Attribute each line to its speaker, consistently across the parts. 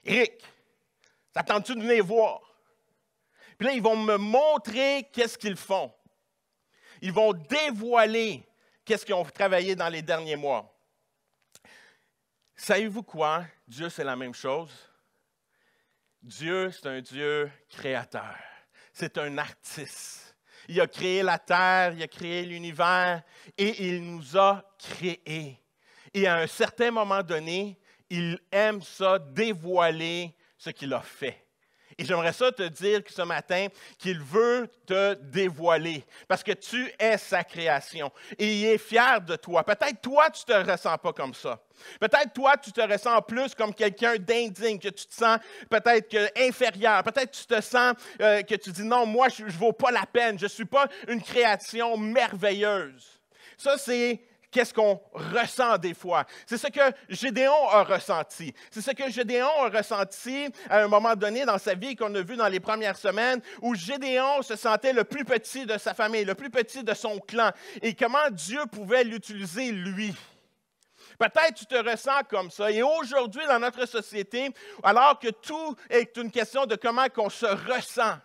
Speaker 1: Éric, t'attends-tu de venir voir? Puis là, ils vont me montrer qu'est-ce qu'ils font. Ils vont dévoiler qu'est-ce qu'ils ont travaillé dans les derniers mois. Savez-vous quoi? Dieu, c'est la même chose. Dieu, c'est un Dieu créateur. C'est un artiste. Il a créé la terre, il a créé l'univers et il nous a créés. Et à un certain moment donné, il aime ça, dévoiler ce qu'il a fait. Et j'aimerais ça te dire que ce matin qu'il veut te dévoiler parce que tu es sa création et il est fier de toi. Peut-être toi, tu ne te ressens pas comme ça. Peut-être toi, tu te ressens plus comme quelqu'un d'indigne, que tu te sens peut-être inférieur. Peut-être tu te sens que tu dis non, moi, je ne vaux pas la peine. Je ne suis pas une création merveilleuse. Ça, c'est qu'est-ce qu'on ressent des fois. C'est ce que Gédéon a ressenti. C'est ce que Gédéon a ressenti à un moment donné dans sa vie qu'on a vu dans les premières semaines, où Gédéon se sentait le plus petit de sa famille, le plus petit de son clan, et comment Dieu pouvait l'utiliser lui. Peut-être tu te ressens comme ça. Et aujourd'hui, dans notre société, alors que tout est une question de comment qu'on se ressent,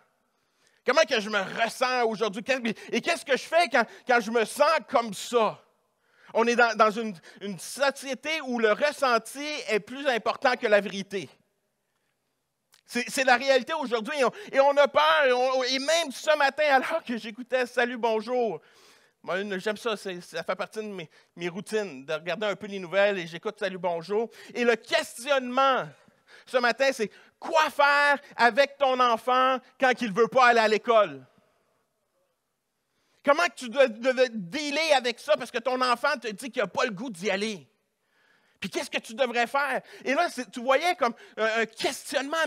Speaker 1: comment que je me ressens aujourd'hui, et qu'est-ce que je fais quand je me sens comme ça? On est dans une société où le ressenti est plus important que la vérité. C'est la réalité aujourd'hui. Et on a peur. Et même ce matin, alors que j'écoutais « Salut, bonjour », moi, j'aime ça, ça fait partie de mes routines, de regarder un peu les nouvelles et j'écoute « Salut, bonjour ». Et le questionnement ce matin, c'est quoi faire avec ton enfant quand il ne veut pas aller à l'école? Comment tu dois dealer avec ça parce que ton enfant te dit qu'il n'a pas le goût d'y aller? Puis qu'est-ce que tu devrais faire? Et là, tu voyais comme un questionnement,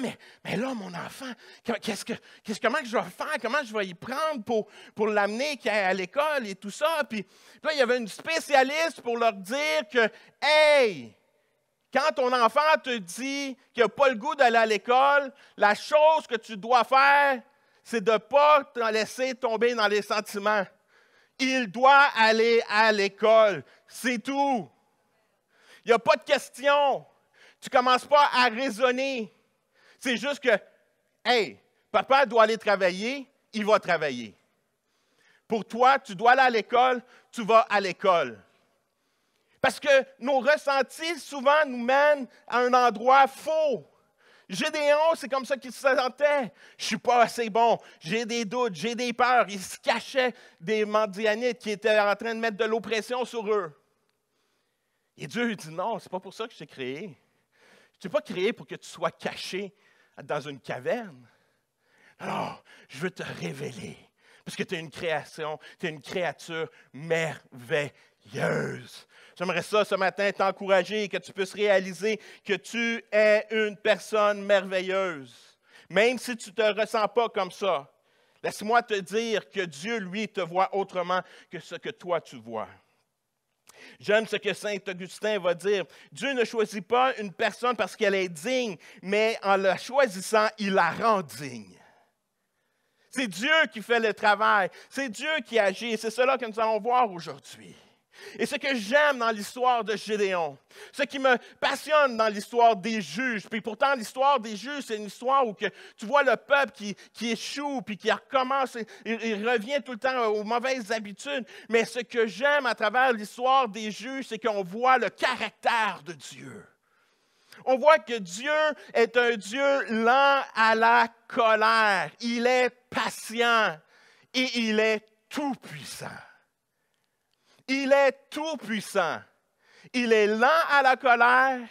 Speaker 1: mais là, mon enfant, comment que je vais faire? Comment je vais y prendre pour l'amener à l'école et tout ça? Puis là, il y avait une spécialiste pour leur dire que, hey, quand ton enfant te dit qu'il n'a pas le goût d'aller à l'école, la chose que tu dois faire, c'est de ne pas te laisser tomber dans les sentiments. Il doit aller à l'école. C'est tout. Il n'y a pas de question. Tu ne commences pas à raisonner. C'est juste que, hey, papa doit aller travailler, il va travailler. Pour toi, tu dois aller à l'école, tu vas à l'école. Parce que nos ressentis, souvent, nous mènent à un endroit faux. Gédéon, c'est comme ça qu'il se sentait. Je ne suis pas assez bon, j'ai des doutes, j'ai des peurs. Il se cachait des Madianites qui étaient en train de mettre de l'oppression sur eux. Et Dieu lui dit non, ce n'est pas pour ça que je t'ai créé. Je ne t'ai pas créé pour que tu sois caché dans une caverne. Non, je veux te révéler. Parce que tu es une création, tu es une créature merveilleuse. J'aimerais ça ce matin t'encourager, que tu puisses réaliser que tu es une personne merveilleuse. Même si tu ne te ressens pas comme ça, laisse-moi te dire que Dieu, lui, te voit autrement que ce que toi tu vois. J'aime ce que Saint Augustin va dire. Dieu ne choisit pas une personne parce qu'elle est digne, mais en la choisissant, il la rend digne. C'est Dieu qui fait le travail. C'est Dieu qui agit. C'est cela que nous allons voir aujourd'hui. Et ce que j'aime dans l'histoire de Gédéon, ce qui me passionne dans l'histoire des juges, puis pourtant l'histoire des juges, c'est une histoire où tu vois le peuple qui échoue, puis qui recommence, il revient tout le temps aux mauvaises habitudes. Mais ce que j'aime à travers l'histoire des juges, c'est qu'on voit le caractère de Dieu. On voit que Dieu est un Dieu lent à la colère. Il est patient et il est tout-puissant. Il est tout-puissant. Il est lent à la colère.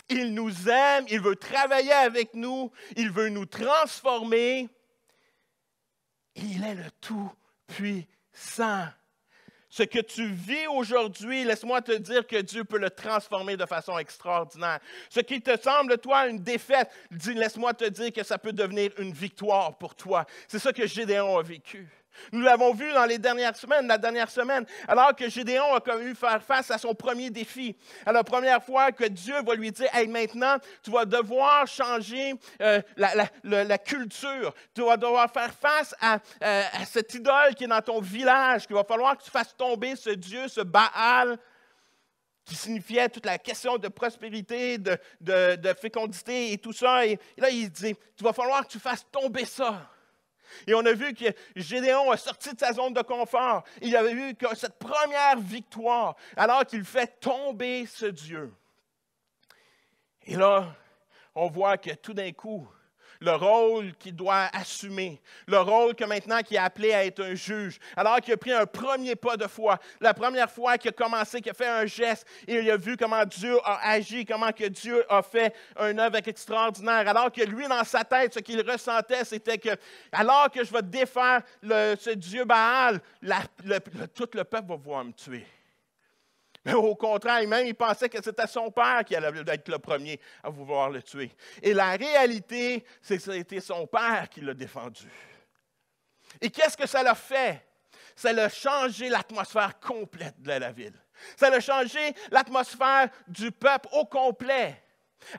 Speaker 1: Il nous aime. Il veut travailler avec nous. Il veut nous transformer. Il est le tout-puissant. Ce que tu vis aujourd'hui, laisse-moi te dire que Dieu peut le transformer de façon extraordinaire. Ce qui te semble, toi, une défaite, laisse-moi te dire que ça peut devenir une victoire pour toi. C'est ça que Gédéon a vécu. Nous l'avons vu dans la dernière semaine, alors que Gédéon a eu faire face à son premier défi. À la première fois que Dieu va lui dire, « Hey, maintenant, tu vas devoir changer la culture. Tu vas devoir faire face à cette idole qui est dans ton village, qu'il va falloir que tu fasses tomber ce Dieu, ce Baal. qui signifiait toute la question de prospérité, de fécondité et tout ça. Et là, il dit, il va falloir que tu fasses tomber ça. Et on a vu que Gédéon a sorti de sa zone de confort. Il avait vu que cette première victoire, alors qu'il fait tomber ce Dieu. Et là, on voit que tout d'un coup, le rôle qu'il doit assumer, le rôle que maintenant qu'il est appelé à être un juge, alors qu'il a pris un premier pas de foi, la première fois qu'il a commencé, qu'il a fait un geste, et il a vu comment Dieu a agi, comment que Dieu a fait un œuvre extraordinaire, alors que lui, dans sa tête, ce qu'il ressentait, c'était que, alors que je vais défaire ce Dieu Baal, tout le peuple va pouvoir me tuer. Mais au contraire, même il pensait que c'était son père qui allait être le premier à vouloir le tuer. Et la réalité, c'est que c'était son père qui l'a défendu. Et qu'est-ce que ça l'a fait? Ça a changé l'atmosphère complète de la ville. Ça a changé l'atmosphère du peuple au complet.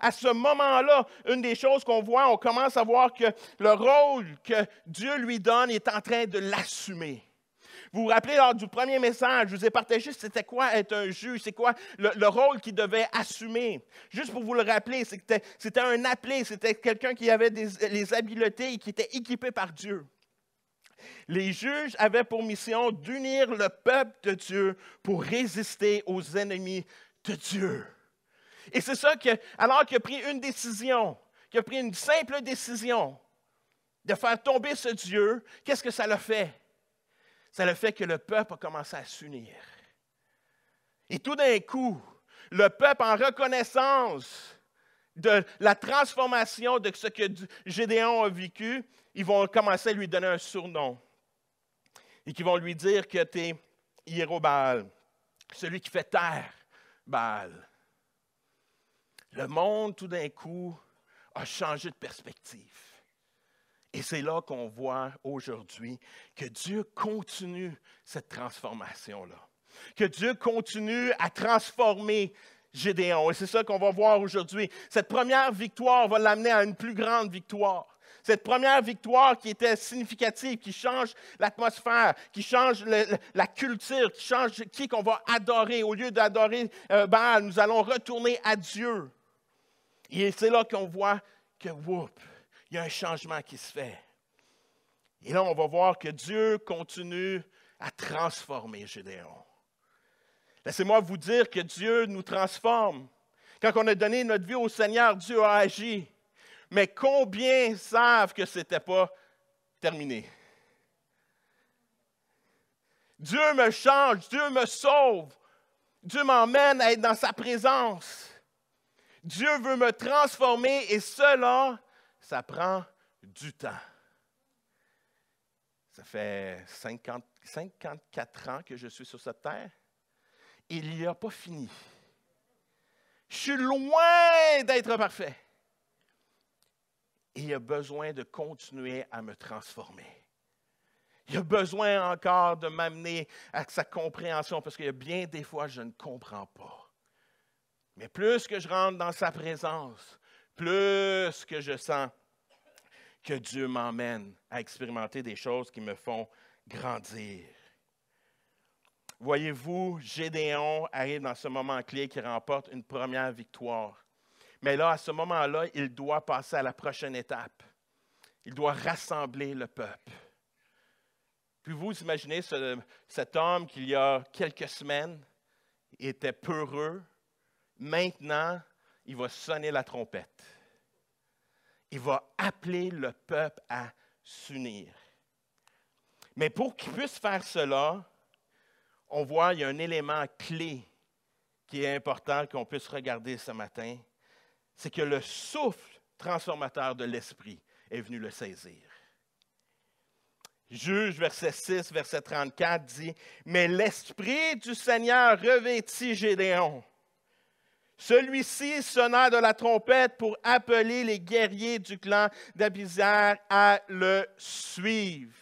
Speaker 1: À ce moment-là, une des choses qu'on voit, on commence à voir que le rôle que Dieu lui donne est en train de l'assumer. Vous vous rappelez, lors du premier message, je vous ai partagé c'était quoi être un juge, c'est quoi le rôle qu'il devait assumer. Juste pour vous le rappeler, c'était un appelé, c'était quelqu'un qui avait les habiletés et qui était équipé par Dieu. Les juges avaient pour mission d'unir le peuple de Dieu pour résister aux ennemis de Dieu. Et c'est ça alors qu'il a pris une décision, qu'il a pris une simple décision de faire tomber ce Dieu, qu'est-ce que ça l'a fait? Ça le fait que le peuple a commencé à s'unir. Et tout d'un coup, le peuple, en reconnaissance de la transformation de ce que Gédéon a vécu, ils vont commencer à lui donner un surnom. Et qu'ils vont lui dire que tu es Hiérobaal, celui qui fait taire Baal. Le monde, tout d'un coup, a changé de perspective. Et c'est là qu'on voit aujourd'hui que Dieu continue cette transformation-là. Que Dieu continue à transformer Gédéon. Et c'est ça qu'on va voir aujourd'hui. Cette première victoire va l'amener à une plus grande victoire. Cette première victoire qui était significative, qui change l'atmosphère, qui change la culture, qui change qui qu'on va adorer. Au lieu d'adorer Baal, nous allons retourner à Dieu. Et c'est là qu'on voit que, il y a un changement qui se fait. Et là, on va voir que Dieu continue à transformer Gédéon. Laissez-moi vous dire que Dieu nous transforme. Quand on a donné notre vie au Seigneur, Dieu a agi. Mais combien savent que ce n'était pas terminé? Dieu me change, Dieu me sauve. Dieu m'emmène à être dans sa présence. Dieu veut me transformer et cela, ça prend du temps. Ça fait 54 ans que je suis sur cette terre. Il n'y a pas fini. Je suis loin d'être parfait. Et il y a besoin de continuer à me transformer. Il y a besoin encore de m'amener à sa compréhension parce qu'il y a bien des fois je ne comprends pas. Mais plus que je rentre dans sa présence, plus que je sens que Dieu m'emmène à expérimenter des choses qui me font grandir. Voyez-vous, Gédéon arrive dans ce moment clé qui remporte une première victoire. Mais là, à ce moment-là, il doit passer à la prochaine étape. Il doit rassembler le peuple. Puis vous imaginez cet homme qui, il y a quelques semaines, était peureux. Maintenant, il va sonner la trompette. Il va appeler le peuple à s'unir. Mais pour qu'il puisse faire cela, on voit qu'il y a un élément clé qui est important qu'on puisse regarder ce matin. C'est que le souffle transformateur de l'Esprit est venu le saisir. Juge, verset 6, verset 34, dit « Mais l'Esprit du Seigneur revêtit Gédéon. Celui-ci sonna de la trompette pour appeler les guerriers du clan d'Abiezer à le suivre.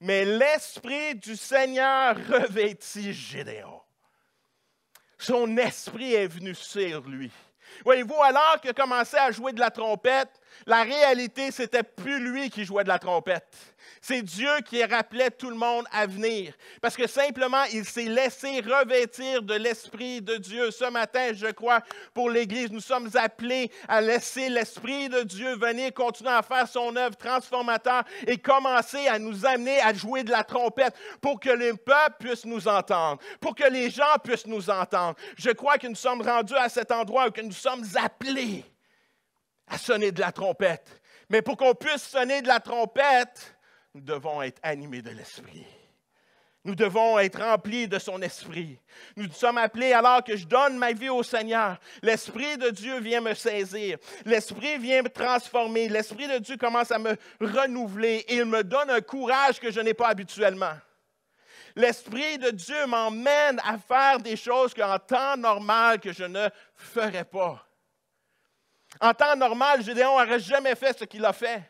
Speaker 1: Mais l'Esprit du Seigneur revêtit Gédéon. » Son esprit est venu sur lui. Voyez-vous, alors qu'il a commencé à jouer de la trompette, La réalité, c'était plus lui qui jouait de la trompette. C'est Dieu qui rappelait tout le monde à venir. Parce que simplement, il s'est laissé revêtir de l'Esprit de Dieu. Ce matin, je crois, pour l'Église, nous sommes appelés à laisser l'Esprit de Dieu venir continuer à faire son œuvre transformateur et commencer à nous amener à jouer de la trompette pour que le peuple puisse nous entendre, pour que les gens puissent nous entendre. Je crois que nous sommes rendus à cet endroit où nous sommes appelés à sonner de la trompette. Mais pour qu'on puisse sonner de la trompette, nous devons être animés de l'Esprit. Nous devons être remplis de son Esprit. Nous sommes appelés alors que je donne ma vie au Seigneur. L'Esprit de Dieu vient me saisir. L'Esprit vient me transformer. L'Esprit de Dieu commence à me renouveler et il me donne un courage que je n'ai pas habituellement. L'Esprit de Dieu m'emmène à faire des choses qu'en temps normal que je ne ferais pas. En temps normal, Gédéon n'aurait jamais fait ce qu'il a fait.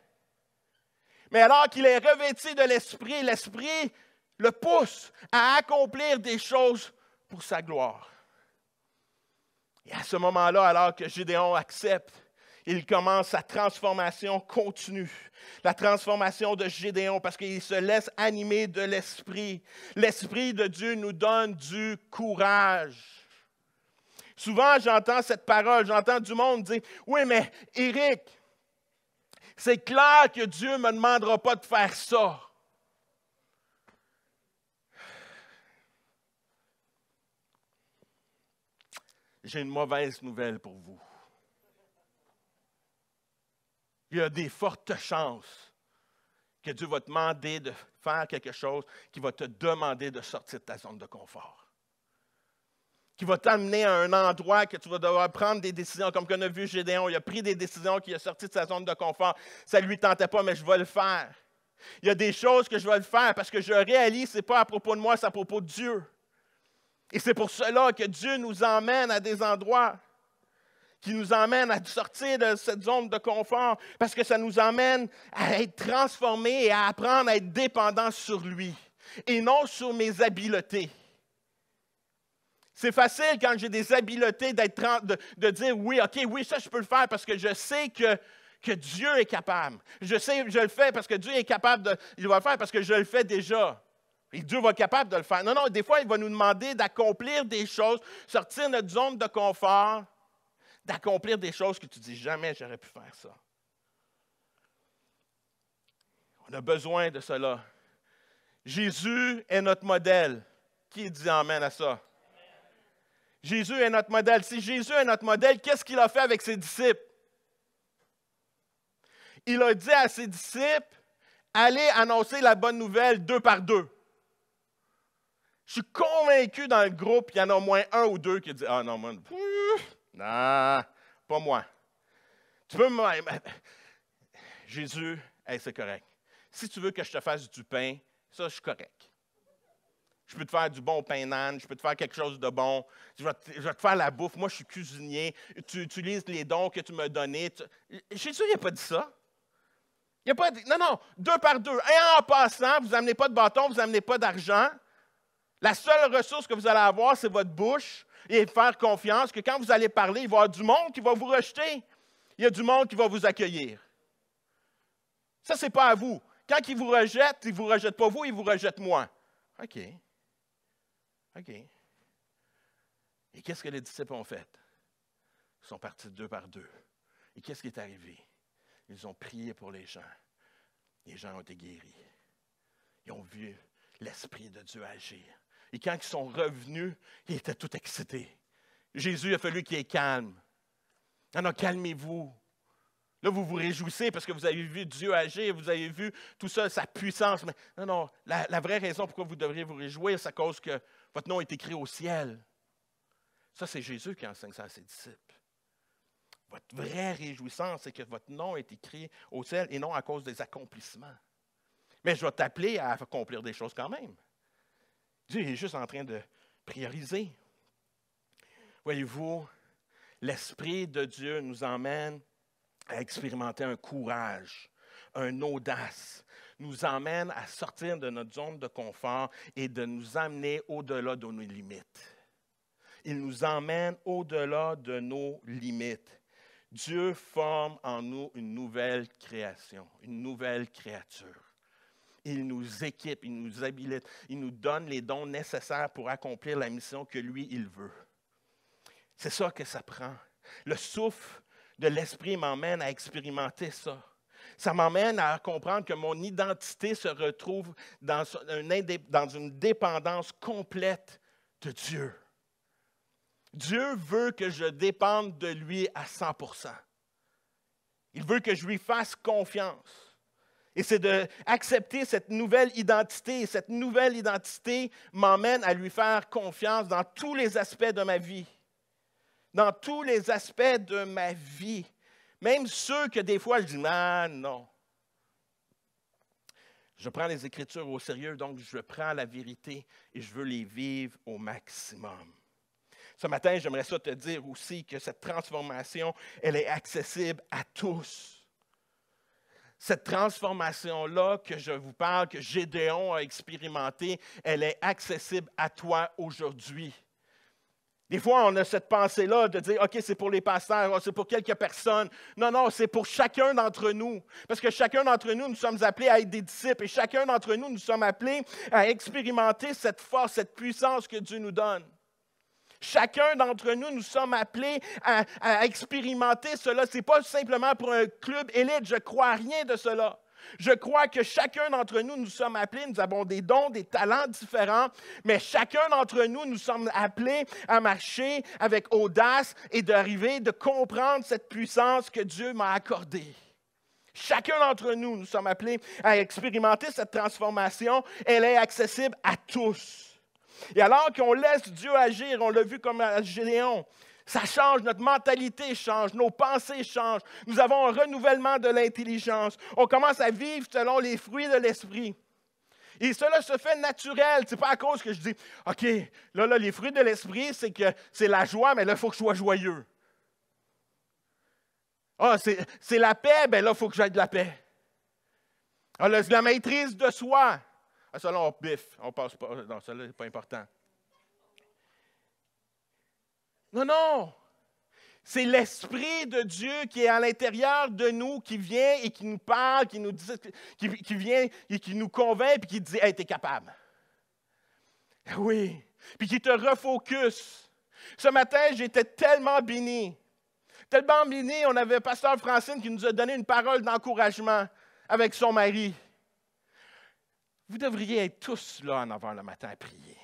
Speaker 1: Mais alors qu'il est revêtu de l'Esprit, l'Esprit le pousse à accomplir des choses pour sa gloire. Et à ce moment-là, alors que Gédéon accepte, il commence sa transformation continue. La transformation de Gédéon, parce qu'il se laisse animer de l'Esprit. L'Esprit de Dieu nous donne du courage. Souvent, j'entends cette parole, j'entends du monde dire « Oui, mais Éric, c'est clair que Dieu ne me demandera pas de faire ça. » J'ai une mauvaise nouvelle pour vous. Il y a des fortes chances que Dieu va te demander de faire quelque chose qui va te demander de sortir de ta zone de confort. Qui va t'amener à un endroit que tu vas devoir prendre des décisions, comme qu'on a vu Gédéon, il a pris des décisions, qui a sorti de sa zone de confort. Ça ne lui tentait pas, mais je vais le faire. Il y a des choses que je vais le faire parce que je réalise que ce n'est pas à propos de moi, c'est à propos de Dieu. Et c'est pour cela que Dieu nous emmène à des endroits qui nous emmènent à sortir de cette zone de confort parce que ça nous emmène à être transformés et à apprendre à être dépendants sur lui et non sur mes habiletés. C'est facile quand j'ai des habiletés de dire oui, OK, oui, ça je peux le faire parce que je sais que Dieu est capable. Je le fais parce que Dieu est capable il va le faire parce que je le fais déjà. Et Dieu va être capable de le faire. Non, des fois, il va nous demander d'accomplir des choses, sortir de notre zone de confort, d'accomplir des choses que tu dis jamais j'aurais pu faire ça. On a besoin de cela. Jésus est notre modèle. Qui dit amen à ça? Jésus est notre modèle. Si Jésus est notre modèle, qu'est-ce qu'il a fait avec ses disciples? Il a dit à ses disciples, allez annoncer la bonne nouvelle 2 par 2. Je suis convaincu dans le groupe, il y en a au moins 1 ou 2 qui disent, ah non, moi, non, pas moi. Tu peux me... Jésus, hey, c'est correct. Si tu veux que je te fasse du pain, ça, je suis correct. Je peux te faire du bon pain d'âne, je peux te faire quelque chose de bon, je vais te faire la bouffe. Moi, je suis cuisinier, tu utilises les dons que tu m'as donnés. Jésus, il n'a pas dit ça. Il n'a pas dit, non, 2 par 2. Et en passant, vous n'amenez pas de bâton, vous n'amenez pas d'argent. La seule ressource que vous allez avoir, c'est votre bouche et faire confiance que quand vous allez parler, il va y avoir du monde qui va vous rejeter. Il y a du monde qui va vous accueillir. Ça, ce n'est pas à vous. Quand ils vous rejettent, ils ne vous rejettent pas vous, ils vous rejettent moi. OK. Et qu'est-ce que les disciples ont fait? Ils sont partis 2 par 2. Et qu'est-ce qui est arrivé? Ils ont prié pour les gens. Les gens ont été guéris. Ils ont vu l'Esprit de Dieu agir. Et quand ils sont revenus, ils étaient tout excités. Jésus, il a fallu qu'il est calme. Non, calmez-vous. Là, vous vous réjouissez parce que vous avez vu Dieu agir, vous avez vu tout ça, sa puissance. Mais non, la vraie raison pourquoi vous devriez vous réjouir, c'est à cause que votre nom est écrit au ciel. Ça, c'est Jésus qui enseigne ça à ses disciples. Votre vraie réjouissance, c'est que votre nom est écrit au ciel et non à cause des accomplissements. Mais je vais t'appeler à accomplir des choses quand même. Dieu est juste en train de prioriser. Voyez-vous, l'Esprit de Dieu nous emmène à expérimenter un courage, une audace, nous emmène à sortir de notre zone de confort et de nous amener au-delà de nos limites. Il nous emmène au-delà de nos limites. Dieu forme en nous une nouvelle création, une nouvelle créature. Il nous équipe, il nous habilite, il nous donne les dons nécessaires pour accomplir la mission que lui, il veut. C'est ça que ça prend. Le souffle de l'Esprit m'emmène à expérimenter ça. Ça m'emmène à comprendre que mon identité se retrouve dans une dépendance complète de Dieu. Dieu veut que je dépende de lui à 100%. Il veut que je lui fasse confiance. Et c'est d'accepter cette nouvelle identité. Et cette nouvelle identité m'emmène à lui faire confiance dans tous les aspects de ma vie. Dans tous les aspects de ma vie. Même ceux que des fois je dis, ah non. Je prends les Écritures au sérieux, donc je prends la vérité et je veux les vivre au maximum. Ce matin, j'aimerais ça te dire aussi que cette transformation, elle est accessible à tous. Cette transformation-là que je vous parle, que Gédéon a expérimentée, elle est accessible à toi aujourd'hui. Des fois, on a cette pensée-là de dire, OK, c'est pour les pasteurs, c'est pour quelques personnes. Non, non, c'est pour chacun d'entre nous. Parce que chacun d'entre nous, nous sommes appelés à être des disciples et chacun d'entre nous, nous sommes appelés à expérimenter cette force, cette puissance que Dieu nous donne. Chacun d'entre nous, nous sommes appelés à expérimenter cela. Ce n'est pas simplement pour un club élite, je ne crois à rien de cela. Je crois que chacun d'entre nous, nous sommes appelés, nous avons des dons, des talents différents, mais chacun d'entre nous, nous sommes appelés à marcher avec audace et d'arriver, de comprendre cette puissance que Dieu m'a accordée. Chacun d'entre nous, nous sommes appelés à expérimenter cette transformation. Elle est accessible à tous. Et alors qu'on laisse Dieu agir, on l'a vu comme à Gédéon, ça change, notre mentalité change, nos pensées changent. Nous avons un renouvellement de l'intelligence. On commence à vivre selon les fruits de l'esprit. Et cela se fait naturel. Ce n'est pas à cause que je dis, OK, là, les fruits de l'esprit, c'est que c'est la joie, mais là, il faut que je sois joyeux. Ah, c'est la paix, bien là, il faut que j'aie de la paix. Ah, là, c'est la maîtrise de soi. Ah, ça, là, on biffe, on passe pas. Non, ça, là, c'est pas important. Non, non. C'est l'Esprit de Dieu qui est à l'intérieur de nous, qui vient et qui nous parle, qui nous dit, qui vient et qui nous convainc, puis qui dit, hey, t'es capable. Oui. Puis qui te refocus. Ce matin, j'étais tellement béni. Tellement béni, on avait pasteur Francine qui nous a donné une parole d'encouragement avec son mari. Vous devriez être tous là en avant le matin à prier.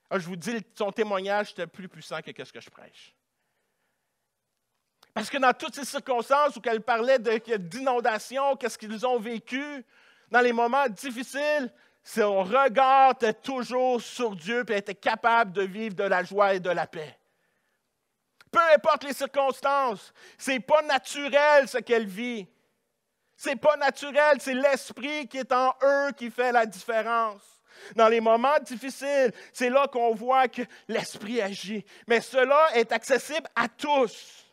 Speaker 1: Alors, je vous dis, son témoignage était plus puissant que ce que je prêche. Parce que dans toutes ces circonstances où elle parlait d'inondation, qu'est-ce qu'ils ont vécu, dans les moments difficiles, son regard était toujours sur Dieu et elle était capable de vivre de la joie et de la paix. Peu importe les circonstances, ce n'est pas naturel ce qu'elle vit. Ce n'est pas naturel, c'est l'Esprit qui est en eux qui fait la différence. Dans les moments difficiles, c'est là qu'on voit que l'Esprit agit. Mais cela est accessible à tous.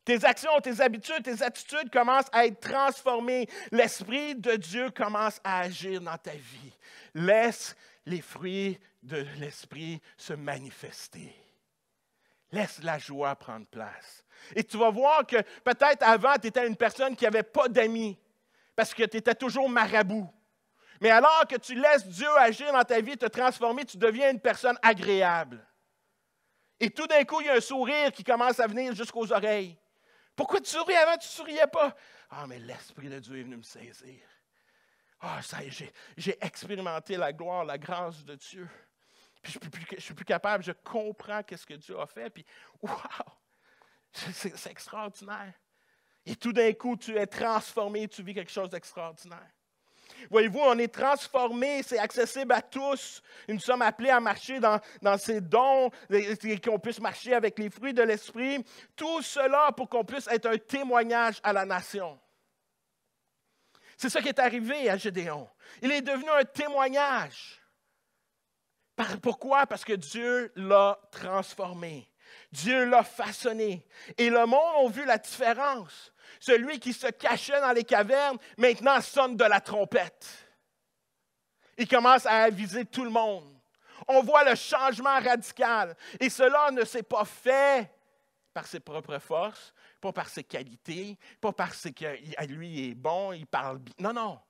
Speaker 1: Tes actions, tes habitudes, tes attitudes commencent à être transformées. L'Esprit de Dieu commence à agir dans ta vie. Laisse les fruits de l'Esprit se manifester. Laisse la joie prendre place. Et tu vas voir que peut-être avant, tu étais une personne qui n'avait pas d'amis parce que tu étais toujours marabout. Mais alors que tu laisses Dieu agir dans ta vie, te transformer, tu deviens une personne agréable. Et tout d'un coup, il y a un sourire qui commence à venir jusqu'aux oreilles. Pourquoi tu souris avant, tu ne souriais pas? Ah, mais l'Esprit de Dieu est venu me saisir. Ah, ça y est, j'ai expérimenté la gloire, la grâce de Dieu. Puis je suis plus capable, je comprends ce que Dieu a fait. Puis, wow! C'est extraordinaire. Et tout d'un coup, tu es transformé, tu vis quelque chose d'extraordinaire. Voyez-vous, on est transformé, c'est accessible à tous. Nous sommes appelés à marcher dans ces dons, et qu'on puisse marcher avec les fruits de l'Esprit. Tout cela pour qu'on puisse être un témoignage à la nation. C'est ça qui est arrivé à Gédéon. Il est devenu un témoignage. Pourquoi? Parce que Dieu l'a transformé. Dieu l'a façonné. Et le monde a vu la différence. Celui qui se cachait dans les cavernes, maintenant sonne de la trompette. Il commence à aviser tout le monde. On voit le changement radical. Et cela ne s'est pas fait par ses propres forces, pas par ses qualités, pas parce que lui il est bon, il parle bien. Non, non.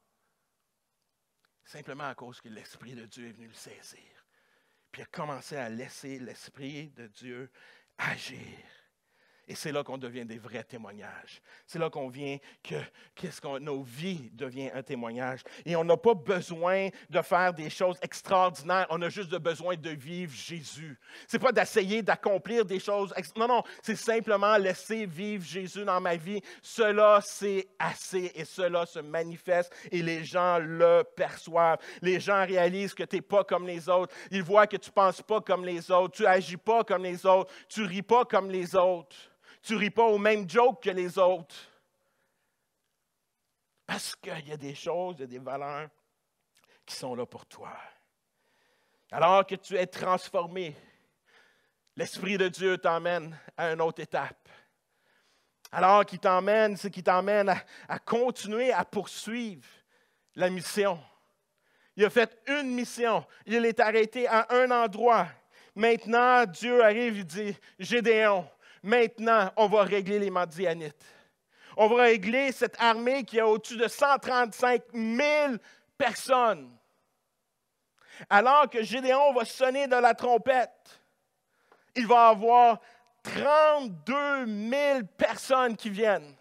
Speaker 1: Simplement à cause que l'Esprit de Dieu est venu le saisir. Puis il a commencé à laisser l'Esprit de Dieu agir. Et c'est là qu'on devient des vrais témoignages. C'est là qu'on vient nos vies deviennent un témoignage. Et on n'a pas besoin de faire des choses extraordinaires. On a juste besoin de vivre Jésus. Ce n'est pas d'essayer d'accomplir des choses. Non, non. C'est simplement laisser vivre Jésus dans ma vie. Cela, c'est assez. Et cela se manifeste. Et les gens le perçoivent. Les gens réalisent que tu n'es pas comme les autres. Ils voient que tu ne penses pas comme les autres. Tu n'agis pas comme les autres. Tu ne ris pas comme les autres. Tu ne ris pas aux mêmes jokes que les autres. Parce qu'il y a des choses, il y a des valeurs qui sont là pour toi. Alors que tu es transformé, l'Esprit de Dieu t'emmène à une autre étape. Alors qu'il t'emmène, c'est qu'il t'emmène à continuer à poursuivre la mission. Il a fait une mission. Il est arrêté à un endroit. Maintenant, Dieu arrive et dit, Gédéon, maintenant, on va régler les Madianites. On va régler cette armée qui a au-dessus de 135 000 personnes. Alors que Gédéon va sonner de la trompette, il va y avoir 32 000 personnes qui viennent.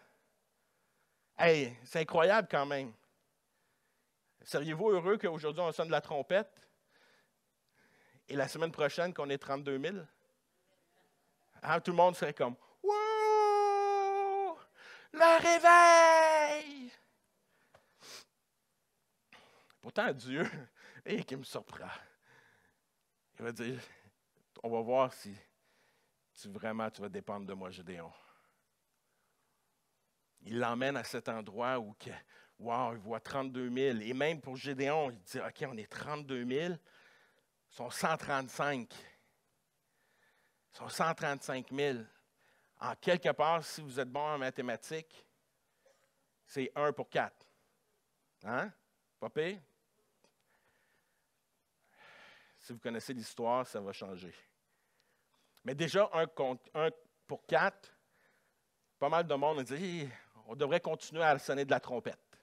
Speaker 1: Hey, c'est incroyable quand même. Seriez-vous heureux qu'aujourd'hui on sonne de la trompette et la semaine prochaine qu'on ait 32 000? Hein, tout le monde serait comme « Wow! Le réveil! » Pourtant, Dieu, qui me surprend. Il va dire, on va voir si tu vas dépendre de moi, Gédéon. Il l'emmène à cet endroit où, wow, il voit 32 000. Et même pour Gédéon, il dit, OK, on est 32 000. Ils sont 135. Ils sont 135 000. En quelque part, si vous êtes bon en mathématiques, c'est 1 pour 4. Hein? Pas pire? Si vous connaissez l'histoire, ça va changer. Mais déjà, 1 pour 4, pas mal de monde dit, on devrait continuer à sonner de la trompette.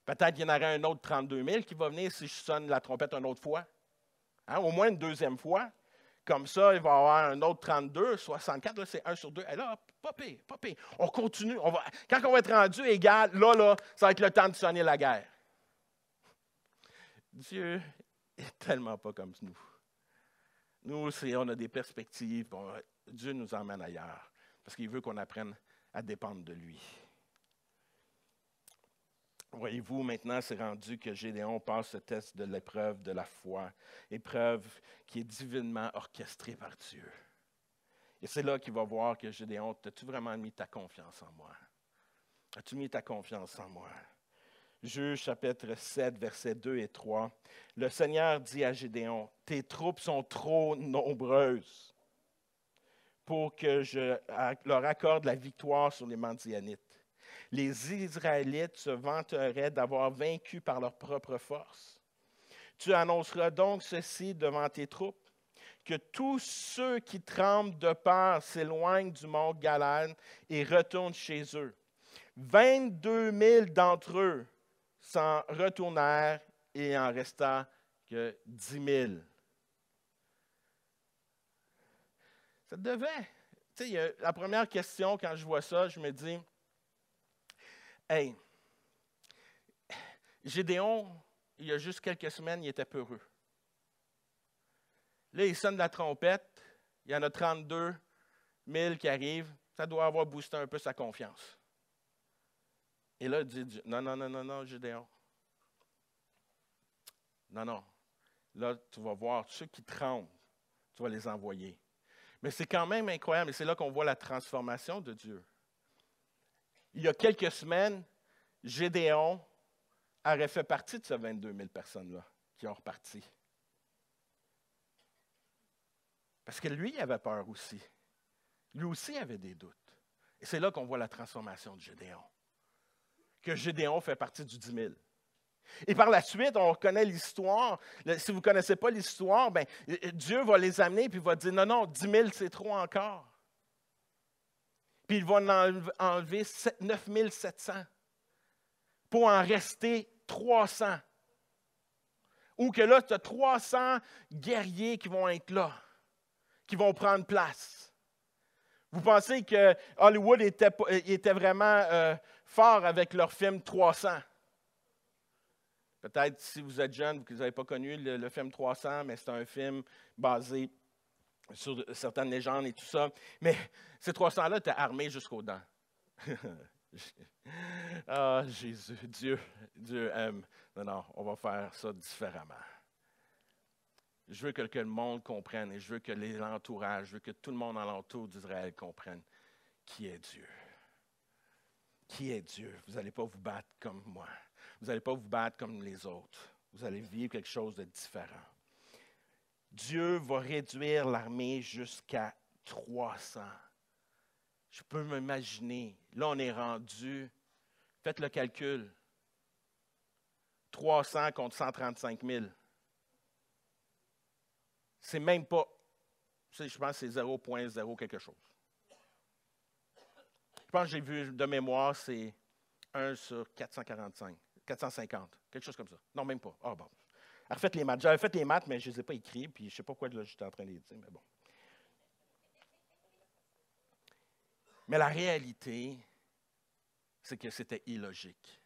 Speaker 1: Peut-être qu'il y en aurait un autre 32 000 qui va venir si je sonne la trompette une autre fois. Hein? Au moins une deuxième fois. Comme ça, il va y avoir un autre 32, 64, là, c'est 1 sur 2. Et là, pas pire, pas pire. On continue. Quand on va être rendu égal, là, ça va être le temps de sonner la guerre. Dieu n'est tellement pas comme nous. Nous, on a des perspectives. Dieu nous emmène ailleurs. Parce qu'il veut qu'on apprenne à dépendre de lui. Voyez-vous, maintenant, c'est rendu que Gédéon passe ce test de l'épreuve de la foi, épreuve qui est divinement orchestrée par Dieu. Et c'est là qu'il va voir que Gédéon, as-tu vraiment mis ta confiance en moi? As-tu mis ta confiance en moi? Juges chapitre 7, versets 2 et 3. Le Seigneur dit à Gédéon, « Tes troupes sont trop nombreuses pour que je leur accorde la victoire sur les Madianites. Les Israélites se vanteraient d'avoir vaincu par leur propre force. Tu annonceras donc ceci devant tes troupes, que tous ceux qui tremblent de peur s'éloignent du mont Galad et retournent chez eux. 22 000 d'entre eux s'en retournèrent et il en resta que 10 000. Ça devait. Tu sais, la première question, quand je vois ça, je me dis, hey, Gédéon, il y a juste quelques semaines, il était peureux. Là, il sonne la trompette, il y en a 32 000 qui arrivent, ça doit avoir boosté un peu sa confiance. Et là, il dit, non, Gédéon. Non. Là, tu vas voir, ceux qui tremblent, tu vas les envoyer. Mais c'est quand même incroyable, et c'est là qu'on voit la transformation de Dieu. Il y a quelques semaines, Gédéon aurait fait partie de ces 22 000 personnes-là qui ont reparti. Parce que lui, il avait peur aussi. Lui aussi avait des doutes. Et c'est là qu'on voit la transformation de Gédéon. Que Gédéon fait partie du 10 000. Et par la suite, on reconnaît l'histoire. Si vous ne connaissez pas l'histoire, Dieu va les amener et va dire, non, 10 000, c'est trop encore. puis il va en enlever 9 700 pour en rester 300. Ou que là, tu as 300 guerriers qui vont être là, qui vont prendre place. Vous pensez que Hollywood était vraiment fort avec leur film 300? Peut-être si vous êtes jeune, vous n'avez pas connu le film 300, mais c'est un film basé sur certaines légendes et tout ça. Mais ces 300-là étaient armés jusqu'aux dents. Ah, Jésus, Dieu aime. Non, on va faire ça différemment. Je veux que le monde comprenne et je veux que l'entourage, je veux que tout le monde alentour d'Israël comprenne qui est Dieu. Qui est Dieu? Vous n'allez pas vous battre comme moi. Vous n'allez pas vous battre comme les autres. Vous allez vivre quelque chose de différent. Dieu va réduire l'armée jusqu'à 300. Je peux m'imaginer. Là, on est rendu. Faites le calcul. 300 contre 135 000. C'est même pas. Je pense que c'est 0,0 quelque chose. Je pense que j'ai vu de mémoire, c'est 1 sur 445. 450, quelque chose comme ça. Non, même pas. Ah bon. Refaites les maths. J'avais fait les maths, mais je ne les ai pas écrits, puis je ne sais pas quoi j'étais en train de les dire, mais bon. Mais la réalité, c'est que c'était illogique.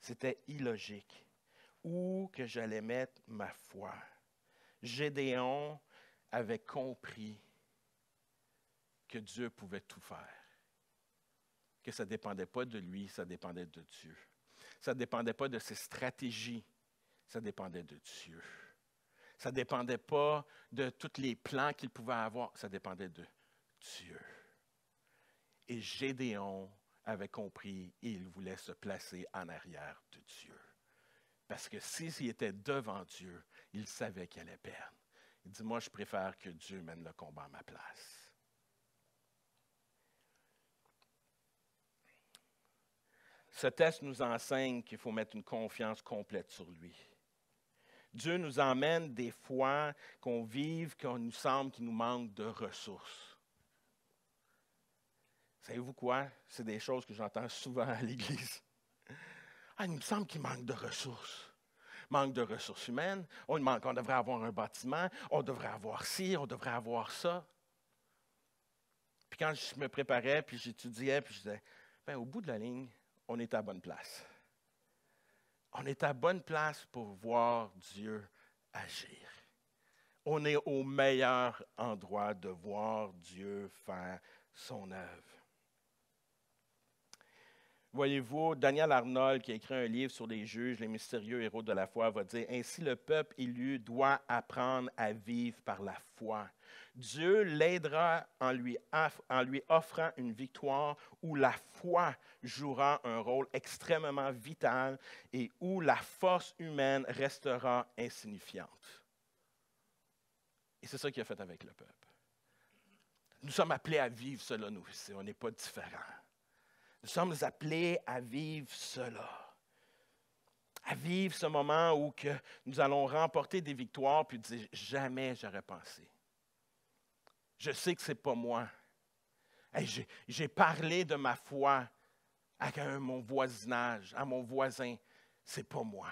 Speaker 1: C'était illogique. Où que j'allais mettre ma foi? Gédéon avait compris que Dieu pouvait tout faire. Que ça ne dépendait pas de lui, ça dépendait de Dieu. Ça ne dépendait pas de ses stratégies, ça dépendait de Dieu. Ça ne dépendait pas de tous les plans qu'il pouvait avoir, ça dépendait de Dieu. Et Gédéon avait compris et il voulait se placer en arrière de Dieu. Parce que s'il était devant Dieu, il savait qu'il allait perdre. Il dit, moi, je préfère que Dieu mène le combat à ma place. Ce texte nous enseigne qu'il faut mettre une confiance complète sur lui. Dieu nous emmène des fois qu'on vive, qu'on nous semble qu'il nous manque de ressources. Savez-vous quoi? C'est des choses que j'entends souvent à l'Église. Ah, il me semble qu'il manque de ressources. Manque de ressources humaines. On devrait avoir un bâtiment. On devrait avoir ci, on devrait avoir ça. Puis quand je me préparais, puis j'étudiais, puis je disais, au bout de la ligne, on est à la bonne place. On est à la bonne place pour voir Dieu agir. On est au meilleur endroit de voir Dieu faire son œuvre. Voyez-vous, Daniel Arnold, qui a écrit un livre sur les juges, les mystérieux héros de la foi, va dire « Ainsi le peuple élu doit apprendre à vivre par la foi. Dieu l'aidera en lui offrant une victoire où la foi jouera un rôle extrêmement vital et où la force humaine restera insignifiante. » Et c'est ça qu'il a fait avec le peuple. Nous sommes appelés à vivre cela, nous aussi. On n'est pas différents. Nous sommes appelés à vivre cela. À vivre ce moment où que nous allons remporter des victoires puis dire « Jamais j'aurais pensé. Je sais que ce n'est pas moi. Hey, j'ai parlé de ma foi à mon voisinage, à mon voisin. Ce n'est pas moi.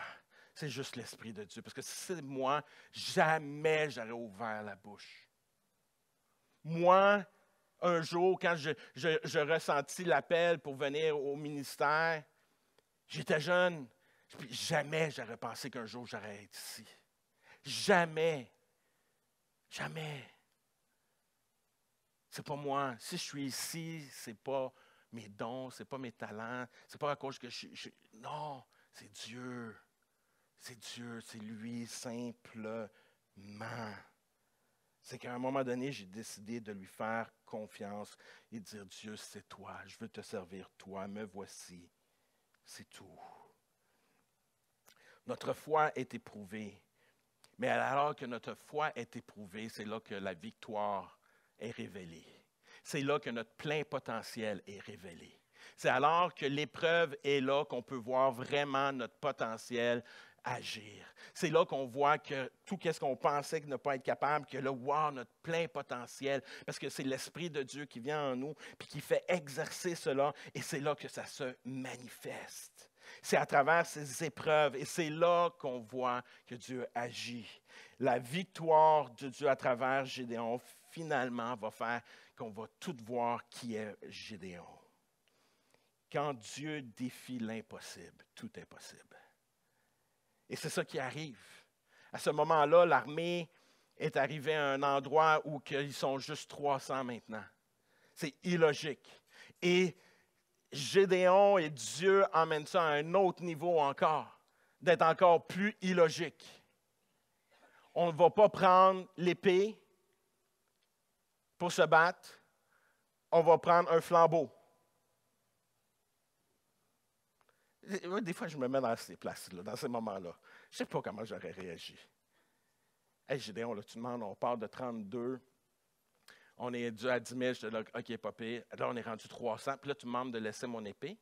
Speaker 1: C'est juste l'Esprit de Dieu. Parce que si c'est moi, jamais j'aurais ouvert la bouche. Moi, un jour, quand je ressentis l'appel pour venir au ministère, j'étais jeune. Puis jamais j'aurais pensé qu'un jour j'aurais été ici. Jamais. Jamais. C'est pas moi. Si je suis ici, c'est pas mes dons, c'est pas mes talents, c'est pas à cause que non, c'est Dieu. C'est Dieu, c'est lui simplement. C'est qu'à un moment donné, j'ai décidé de lui faire confiance et dire, Dieu, c'est toi, je veux te servir, toi, me voici. C'est tout. Notre foi est éprouvée. Mais alors que notre foi est éprouvée, c'est là que la victoire est révélée. C'est là que notre plein potentiel est révélé. C'est alors que l'épreuve est là qu'on peut voir vraiment notre potentiel agir. C'est là qu'on voit que tout ce qu'on pensait ne pas être capable, que là, wow, notre plein potentiel, parce que c'est l'Esprit de Dieu qui vient en nous, puis qui fait exercer cela, et c'est là que ça se manifeste. C'est à travers ces épreuves, et c'est là qu'on voit que Dieu agit. La victoire de Dieu à travers Gédéon, finalement, va faire qu'on va tout voir qui est Gédéon. Quand Dieu défie l'impossible, tout est possible. Et c'est ça qui arrive. À ce moment-là, l'armée est arrivée à un endroit où ils sont juste 300 maintenant. C'est illogique. Et Gédéon et Dieu emmènent ça à un autre niveau encore, d'être encore plus illogique. On ne va pas prendre l'épée pour se battre, on va prendre un flambeau. Des fois, je me mets dans ces places-là, dans ces moments-là. Je ne sais pas comment j'aurais réagi. Hey, Gédéon, là, tu demandes, on part de 32, on est dû à 10 000, je te dis, OK, pas pire. Là, on est rendu 300, puis là, tu me demandes de laisser mon épée.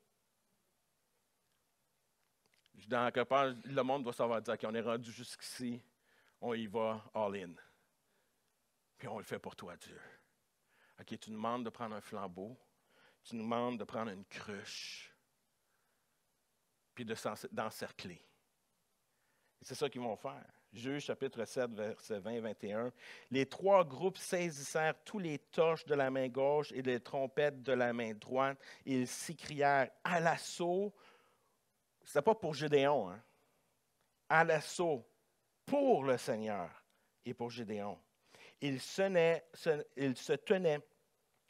Speaker 1: Dans quelque part, le monde doit savoir dire, OK, on est rendu jusqu'ici, on y va all-in. Puis on le fait pour toi, Dieu. OK, tu nous demandes de prendre un flambeau, tu nous demandes de prendre une cruche, puis d'encercler. Et c'est ça qu'ils vont faire. Juge chapitre 7, versets 20 et 21. Les 3 groupes saisissèrent tous les torches de la main gauche et les trompettes de la main droite, et ils s'écrièrent à l'assaut. Ce n'était pas pour Gédéon, hein? À l'assaut pour le Seigneur et pour Gédéon. Ils se tenaient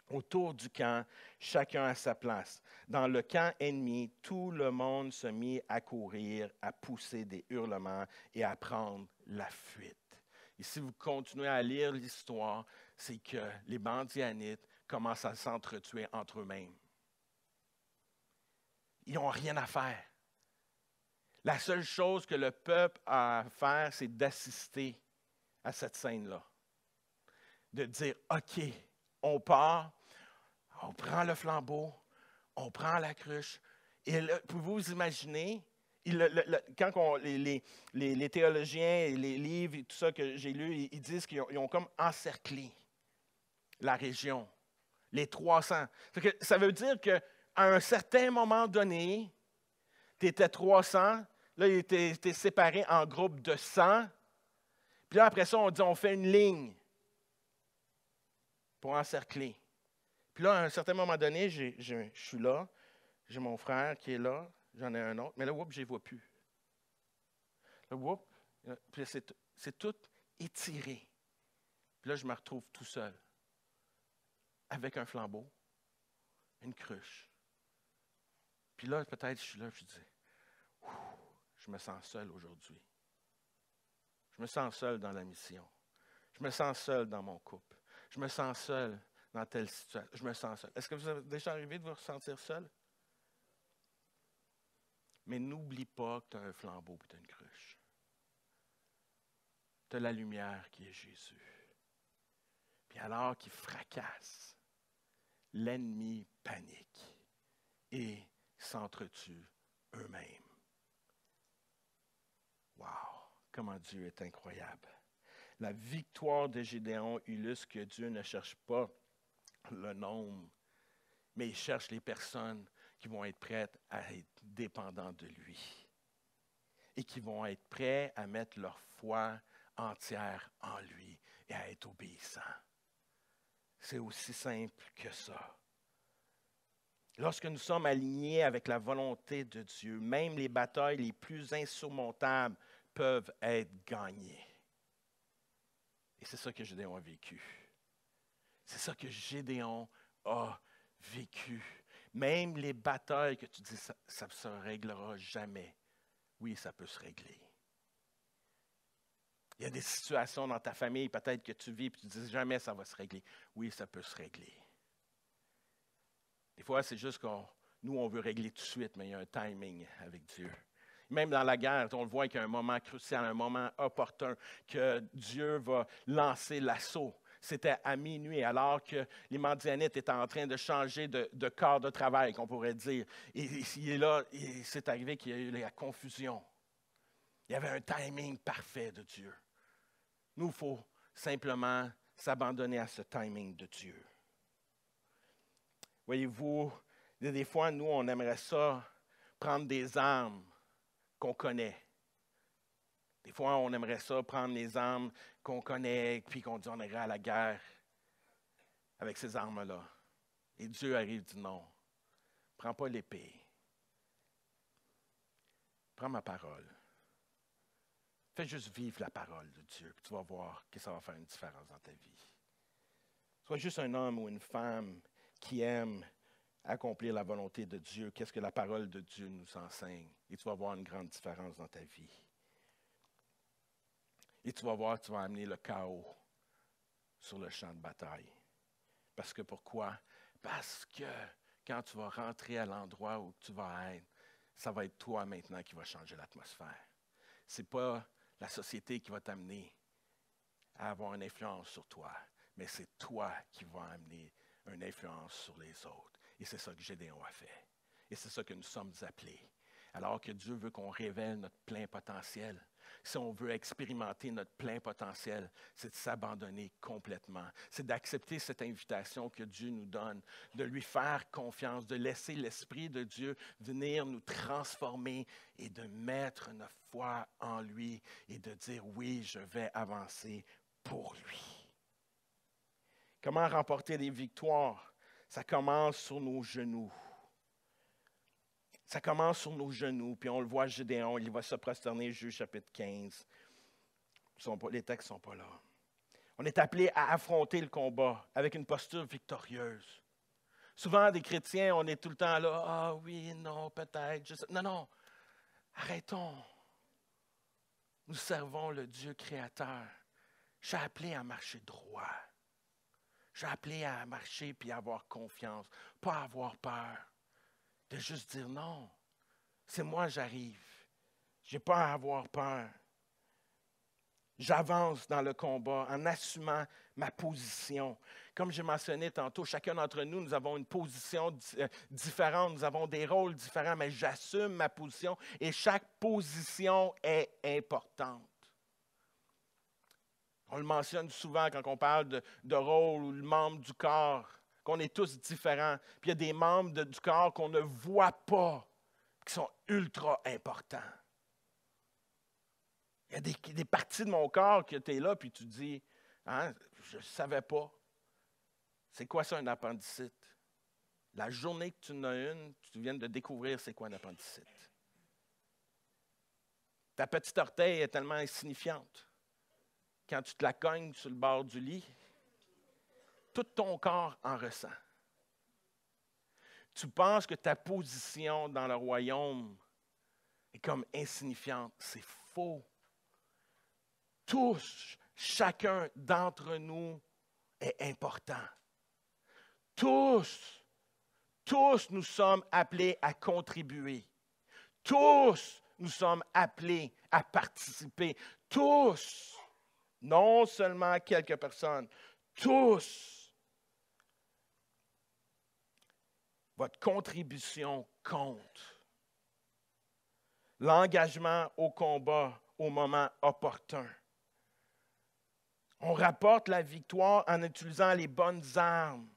Speaker 1: autour du camp, chacun à sa place. Dans le camp ennemi, tout le monde se mit à courir, à pousser des hurlements et à prendre la fuite. Et si vous continuez à lire l'histoire, c'est que les Bandianites commencent à s'entretuer entre eux-mêmes. Ils n'ont rien à faire. La seule chose que le peuple a à faire, c'est d'assister à cette scène-là. De dire, OK, on part, on prend le flambeau, on prend la cruche. Et là, pouvez-vous imaginer, quand les théologiens, et les livres et tout ça que j'ai lus, ils disent qu'ils ont comme encerclé la région, les 300. Ça veut dire qu'à un certain moment donné, tu étais 300, là, ils étaient séparés en groupes de 100. Puis là, après ça, on dit, on fait une ligne pour encercler. Puis là, à un certain moment donné, je suis là, j'ai mon frère qui est là, j'en ai un autre, mais là, je ne les vois plus. Là, puis c'est tout étiré. Puis là, je me retrouve tout seul, avec un flambeau, une cruche. Puis là, peut-être, je suis là, je dis, je me sens seul aujourd'hui. Je me sens seul dans la mission. Je me sens seul dans mon couple. Je me sens seul dans telle situation. Je me sens seul. Est-ce que vous avez déjà arrivé de vous ressentir seul? Mais n'oublie pas que tu as un flambeau et tu as une cruche. Tu as la lumière qui est Jésus. Puis alors qu'il fracasse, l'ennemi panique et s'entretue eux-mêmes. Wow! Comment Dieu est incroyable. La victoire de Gédéon illustre que Dieu ne cherche pas le nombre, mais il cherche les personnes qui vont être prêtes à être dépendantes de lui et qui vont être prêts à mettre leur foi entière en lui et à être obéissants. C'est aussi simple que ça. Lorsque nous sommes alignés avec la volonté de Dieu, même les batailles les plus insurmontables peuvent être gagnées. Et c'est ça que Gédéon a vécu. C'est ça que Gédéon a vécu. Même les batailles que tu dis, ça ne se réglera jamais. Oui, ça peut se régler. Il y a des situations dans ta famille, peut-être que tu vis et tu dis jamais ça va se régler. Oui, ça peut se régler. Des fois, c'est juste nous, on veut régler tout de suite, mais il y a un timing avec Dieu. Même dans la guerre, on le voit qu'il y a un moment crucial, un moment opportun, que Dieu va lancer l'assaut. C'était à minuit, alors que les Madianites étaient en train de changer de corps de travail, qu'on pourrait dire. Et là, c'est arrivé qu'il y a eu la confusion. Il y avait un timing parfait de Dieu. Nous, il faut simplement s'abandonner à ce timing de Dieu. Voyez-vous, des fois, nous, on aimerait ça, prendre des armes qu'on connaît. Des fois, on aimerait ça, prendre les armes qu'on connaît, puis qu'on dit on irait à la guerre avec ces armes-là. Et Dieu arrive et dit non, prends pas l'épée. Prends ma parole. Fais juste vivre la parole de Dieu, puis tu vas voir que ça va faire une différence dans ta vie. Sois juste un homme ou une femme qui aime accomplir la volonté de Dieu. Qu'est-ce que la parole de Dieu nous enseigne? Et tu vas voir une grande différence dans ta vie. Et tu vas voir que tu vas amener le chaos sur le champ de bataille. Parce que pourquoi? Parce que quand tu vas rentrer à l'endroit où tu vas être, ça va être toi maintenant qui va changer l'atmosphère. Ce n'est pas la société qui va t'amener à avoir une influence sur toi, mais c'est toi qui vas amener une influence sur les autres. Et c'est ça que Gédéon a fait. Et c'est ça que nous sommes appelés. Alors que Dieu veut qu'on révèle notre plein potentiel. Si on veut expérimenter notre plein potentiel, c'est de s'abandonner complètement. C'est d'accepter cette invitation que Dieu nous donne, de lui faire confiance, de laisser l'Esprit de Dieu venir nous transformer et de mettre notre foi en lui et de dire oui, je vais avancer pour lui. Comment remporter des victoires? Ça commence sur nos genoux. Ça commence sur nos genoux, puis on le voit, Gédéon, il va se prosterner, Juge chapitre 15. Les textes ne sont pas là. On est appelé à affronter le combat avec une posture victorieuse. Souvent, des chrétiens, on est tout le temps là, ah oui, non, peut-être. Non, non, arrêtons. Nous servons le Dieu créateur. Je suis appelé à marcher droit. Je suis appelé à marcher puis à avoir confiance, pas à avoir peur. De juste dire non, c'est moi, j'arrive. Je n'ai pas à avoir peur. J'avance dans le combat en assumant ma position. Comme j'ai mentionné tantôt, chacun d'entre nous, nous avons une position différente, nous avons des rôles différents, mais j'assume ma position et chaque position est importante. On le mentionne souvent quand on parle de rôle ou de membre du corps, qu'on est tous différents. Puis il y a des membres du corps qu'on ne voit pas, qui sont ultra importants. Il y a des parties de mon corps que tu es là, puis tu dis, hein, je ne savais pas. C'est quoi ça, un appendicite? La journée que tu en as une, tu viens de découvrir c'est quoi un appendicite. Ta petite orteil est tellement insignifiante. Quand tu te la cognes sur le bord du lit, tout ton corps en ressent. Tu penses que ta position dans le royaume est comme insignifiante. C'est faux. Tous, chacun d'entre nous est important. Tous nous sommes appelés à contribuer. Tous, nous sommes appelés à participer. Tous, non seulement quelques personnes, tous. Votre contribution compte. L'engagement au combat au moment opportun. On rapporte la victoire en utilisant les bonnes armes.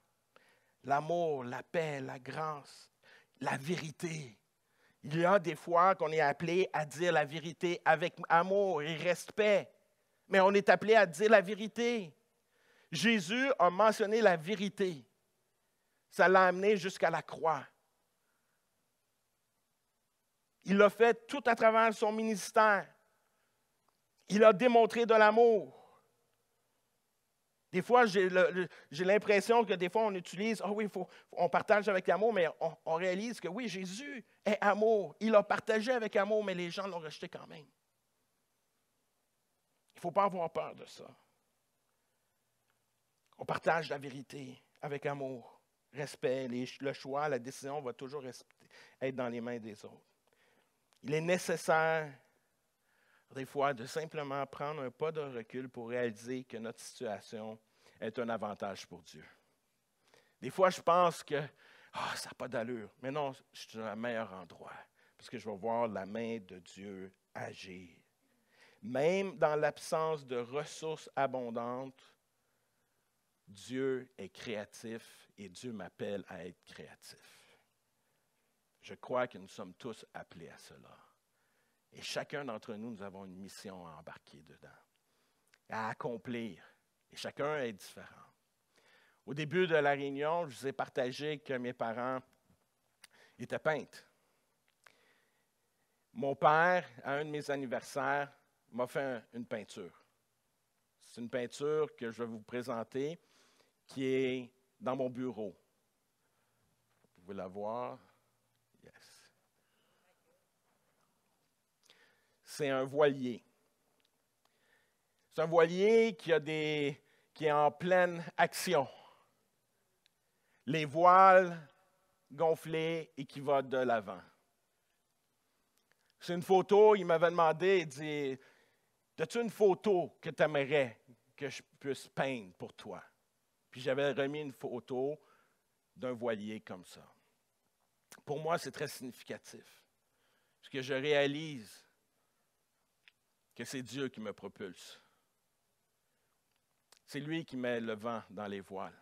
Speaker 1: L'amour, la paix, la grâce, la vérité. Il y a des fois qu'on est appelé à dire la vérité avec amour et respect. Mais on est appelé à dire la vérité. Jésus a mentionné la vérité. Ça l'a amené jusqu'à la croix. Il l'a fait tout à travers son ministère. Il a démontré de l'amour. Des fois, j'ai l'impression que des fois, on utilise, oui, on partage avec amour, mais on réalise que oui, Jésus est amour. Il a partagé avec amour, mais les gens l'ont rejeté quand même. Il ne faut pas avoir peur de ça. On partage la vérité avec amour. Respect, le choix, la décision va toujours être dans les mains des autres. Il est nécessaire, des fois, de simplement prendre un pas de recul pour réaliser que notre situation est un avantage pour Dieu. Des fois, je pense que ça n'a pas d'allure. Mais non, je suis dans le meilleur endroit, parce que je vais voir la main de Dieu agir. Même dans l'absence de ressources abondantes, Dieu est créatif et Dieu m'appelle à être créatif. Je crois que nous sommes tous appelés à cela. Et chacun d'entre nous, nous avons une mission à embarquer dedans, à accomplir. Et chacun est différent. Au début de la réunion, je vous ai partagé que mes parents étaient peintres. Mon père, à un de mes anniversaires, m'a fait une peinture. C'est une peinture que je vais vous présenter, qui est dans mon bureau. Vous pouvez la voir. Yes. C'est un voilier. C'est un voilier qui est en pleine action. Les voiles gonflées et qui va de l'avant. C'est une photo, il m'avait demandé, il dit, « As-tu une photo que tu aimerais que je puisse peindre pour toi? » Puis j'avais remis une photo d'un voilier comme ça. Pour moi, c'est très significatif. Parce que je réalise que c'est Dieu qui me propulse. C'est lui qui met le vent dans les voiles.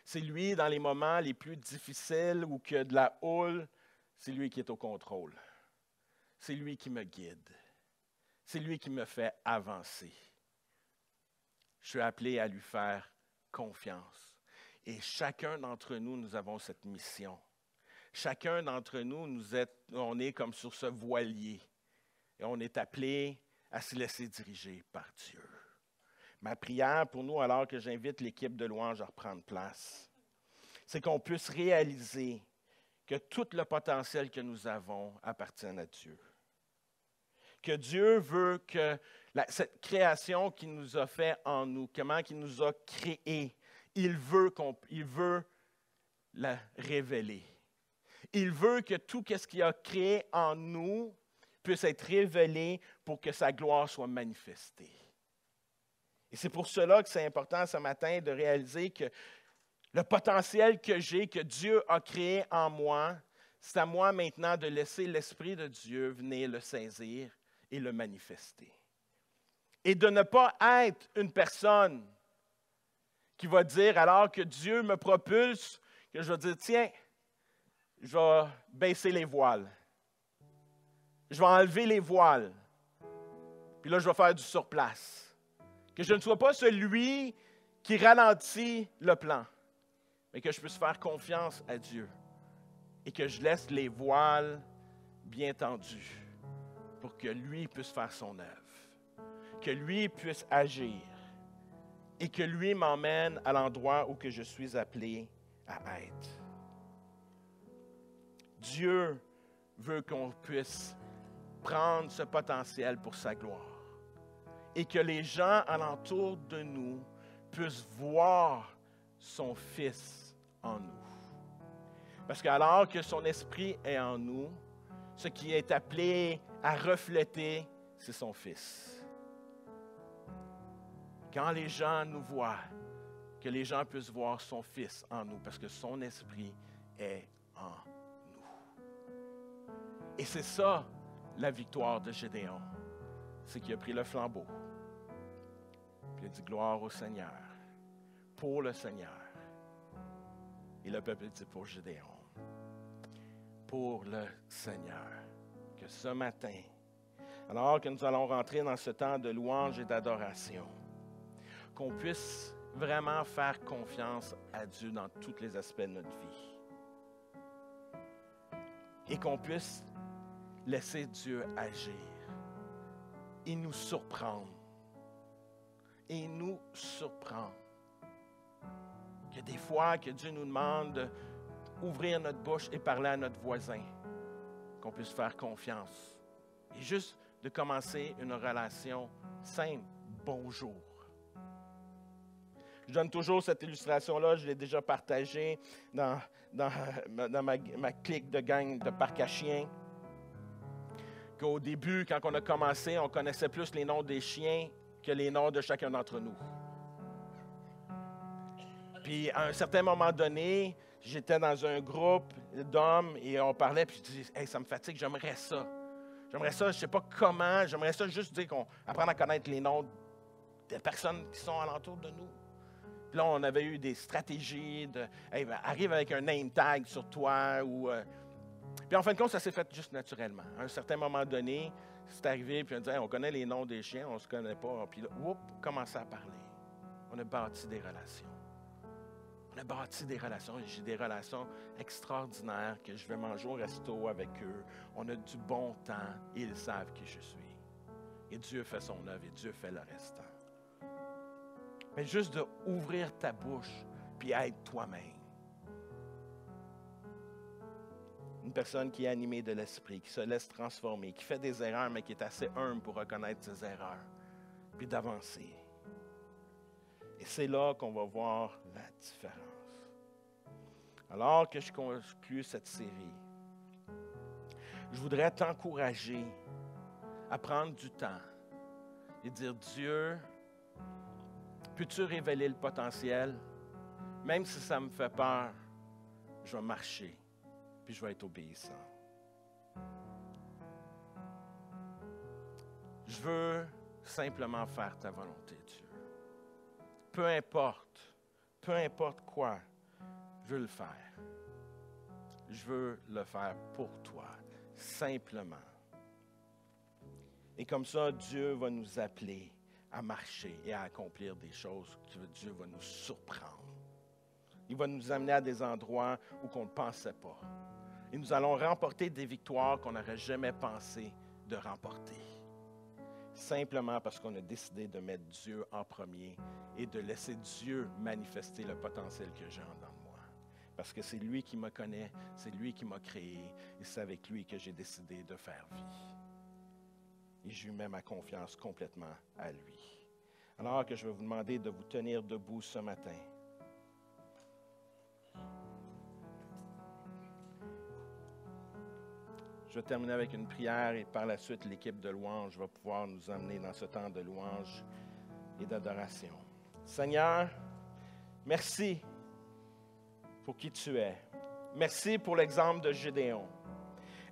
Speaker 1: C'est lui, dans les moments les plus difficiles où il y a de la houle, c'est lui qui est au contrôle. C'est lui qui me guide. C'est lui qui me fait avancer. Je suis appelé à lui faire confiance. Et chacun d'entre nous, nous avons cette mission. Chacun d'entre nous, on est comme sur ce voilier. Et on est appelé à se laisser diriger par Dieu. Ma prière pour nous, alors que j'invite l'équipe de louange à reprendre place, c'est qu'on puisse réaliser que tout le potentiel que nous avons appartienne à Dieu. Que Dieu veut que cette création qu'il nous a fait en nous, comment il nous a créés, il veut la révéler. Il veut que tout ce qu'il a créé en nous puisse être révélé pour que sa gloire soit manifestée. Et c'est pour cela que c'est important ce matin de réaliser que le potentiel que j'ai, que Dieu a créé en moi, c'est à moi maintenant de laisser l'Esprit de Dieu venir le saisir et le manifester. Et de ne pas être une personne qui va dire, alors que Dieu me propulse, que je vais dire, tiens, je vais baisser les voiles. Je vais enlever les voiles. Puis là, je vais faire du surplace. Que je ne sois pas celui qui ralentit le plan, mais que je puisse faire confiance à Dieu et que je laisse les voiles bien tendues pour que lui puisse faire son œuvre, que lui puisse agir et que lui m'emmène à l'endroit où que je suis appelé à être. Dieu veut qu'on puisse prendre ce potentiel pour sa gloire et que les gens alentour de nous puissent voir son Fils en nous. Parce qu'alors que son esprit est en nous, ce qui est appelé à refléter, c'est son Fils. Quand les gens nous voient, que les gens puissent voir son Fils en nous, parce que son esprit est en nous. Et c'est ça, la victoire de Gédéon. C'est qu'il a pris le flambeau. Puis il a dit gloire au Seigneur, pour le Seigneur. Et le peuple dit pour Gédéon, pour le Seigneur. Que ce matin, alors que nous allons rentrer dans ce temps de louange et d'adoration, qu'on puisse vraiment faire confiance à Dieu dans tous les aspects de notre vie. Et qu'on puisse laisser Dieu agir et nous surprendre. Et nous surprendre. Que des fois, que Dieu nous demande d'ouvrir notre bouche et parler à notre voisin, qu'on puisse faire confiance. Et juste de commencer une relation simple. Bonjour. Je donne toujours cette illustration-là, je l'ai déjà partagée dans ma clique de gang de parc à chiens. Qu'au début, quand on a commencé, on connaissait plus les noms des chiens que les noms de chacun d'entre nous. Puis, à un certain moment donné, j'étais dans un groupe d'hommes et on parlait, puis je dis « Hey, ça me fatigue, j'aimerais ça. J'aimerais ça, je ne sais pas comment, j'aimerais ça juste dire qu'on apprenne à connaître les noms des personnes qui sont alentour de nous. Puis là, on avait eu des stratégies de hey, ben, arrive avec un name tag sur toi. Puis en fin de compte, ça s'est fait juste naturellement. À un certain moment donné, c'est arrivé, puis on disait hey, on connaît les noms des chiens, on ne se connaît pas. Puis là, on commençait à parler. On a bâti des relations. On a bâti des relations. J'ai des relations extraordinaires que je vais manger au resto avec eux. On a du bon temps. Ils savent qui je suis. Et Dieu fait son œuvre et Dieu fait le restant. Mais juste d'ouvrir ta bouche puis être toi-même. Une personne qui est animée de l'esprit, qui se laisse transformer, qui fait des erreurs, mais qui est assez humble pour reconnaître ses erreurs, puis d'avancer. Et c'est là qu'on va voir la différence. Alors que je conclue cette série, je voudrais t'encourager à prendre du temps et dire, Dieu, peux-tu révéler le potentiel? Même si ça me fait peur, je vais marcher, puis je vais être obéissant. Je veux simplement faire ta volonté, Dieu. Peu importe quoi, je veux le faire. Je veux le faire pour toi, simplement. Et comme ça, Dieu va nous appeler à marcher et à accomplir des choses. Dieu va nous surprendre. Il va nous amener à des endroits où on ne pensait pas. Et nous allons remporter des victoires qu'on n'aurait jamais pensé de remporter. Simplement parce qu'on a décidé de mettre Dieu en premier et de laisser Dieu manifester le potentiel que j'ai en dedans de moi. Parce que c'est lui qui me connaît, c'est lui qui m'a créé et c'est avec lui que j'ai décidé de faire vie. Et je lui mets ma confiance complètement à lui. Alors que je vais vous demander de vous tenir debout ce matin. Je vais terminer avec une prière et par la suite, l'équipe de louange va pouvoir nous emmener dans ce temps de louange et d'adoration. Seigneur, merci pour qui tu es. Merci pour l'exemple de Gédéon.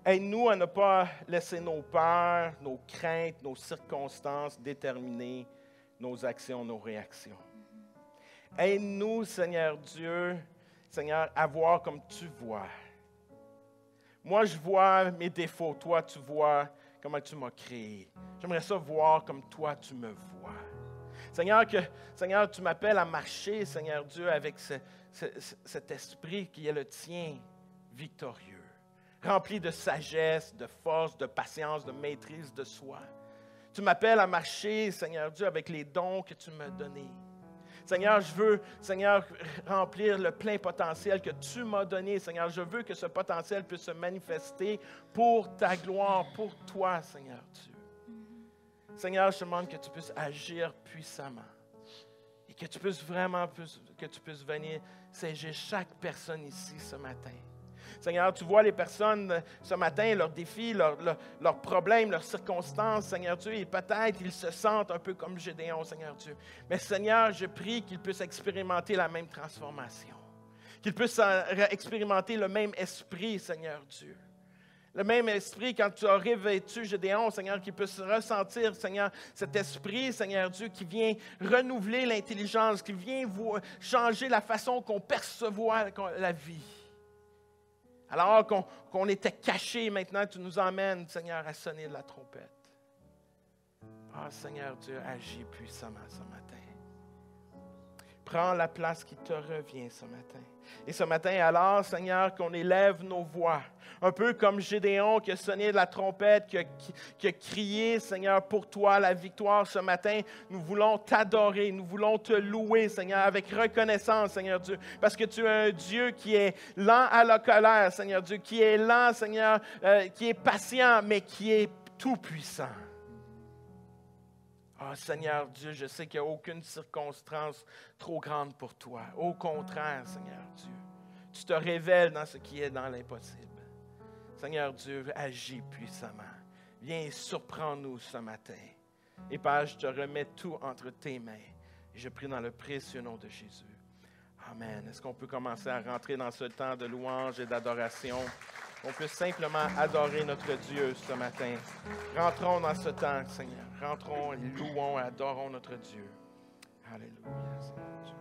Speaker 1: Aide-nous à ne pas laisser nos peurs, nos craintes, nos circonstances déterminer nos actions, nos réactions. Aide-nous, Seigneur Dieu, Seigneur, à voir comme tu vois. Moi, je vois mes défauts. Toi, tu vois comment tu m'as créé. J'aimerais ça voir comme toi, tu me vois. Seigneur, tu m'appelles à marcher, Seigneur Dieu, avec cet esprit qui est le tien, victorieux. Rempli de sagesse, de force, de patience, de maîtrise de soi. Tu m'appelles à marcher, Seigneur Dieu, avec les dons que tu m'as donnés. Seigneur, je veux, Seigneur, remplir le plein potentiel que tu m'as donné. Seigneur, je veux que ce potentiel puisse se manifester pour ta gloire, pour toi, Seigneur Dieu. Seigneur, je te demande que tu puisses agir puissamment et que tu puisses vraiment, que tu puisses venir siéger chaque personne ici ce matin. Seigneur, tu vois les personnes ce matin, leurs défis, leurs problèmes, leurs circonstances, Seigneur Dieu, et peut-être ils se sentent un peu comme Gédéon, Seigneur Dieu. Mais Seigneur, je prie qu'ils puissent expérimenter la même transformation, qu'ils puissent expérimenter le même esprit, Seigneur Dieu. Le même esprit, quand tu as revêtu Gédéon, Seigneur, qu'ils puissent ressentir, Seigneur, cet esprit, Seigneur Dieu, qui vient renouveler l'intelligence, qui vient changer la façon qu'on perçoit la vie. Alors qu'on était cachés, maintenant tu nous emmènes, Seigneur, à sonner de la trompette. Ah, Seigneur Dieu, agis puissamment ce matin. Prends la place qui te revient ce matin. Et ce matin, alors, Seigneur, qu'on élève nos voix. Un peu comme Gédéon qui a sonné de la trompette, qui a crié, Seigneur, pour toi la victoire ce matin. Nous voulons t'adorer, nous voulons te louer, Seigneur, avec reconnaissance, Seigneur Dieu. Parce que tu es un Dieu qui est lent à la colère, Seigneur Dieu, qui est lent, Seigneur, qui est patient, mais qui est tout-puissant. Ah, Seigneur Dieu, je sais qu'il n'y a aucune circonstance trop grande pour toi. Au contraire, Seigneur Dieu, tu te révèles dans ce qui est dans l'impossible. Seigneur Dieu, agis puissamment. Viens et surprends-nous ce matin. Et Père, je te remets tout entre tes mains. Et je prie dans le précieux nom de Jésus. Amen. Est-ce qu'on peut commencer à rentrer dans ce temps de louange et d'adoration? On peut simplement adorer notre Dieu ce matin. Rentrons dans ce temps, Seigneur. Rentrons et louons et adorons notre Dieu. Alléluia, Seigneur Dieu.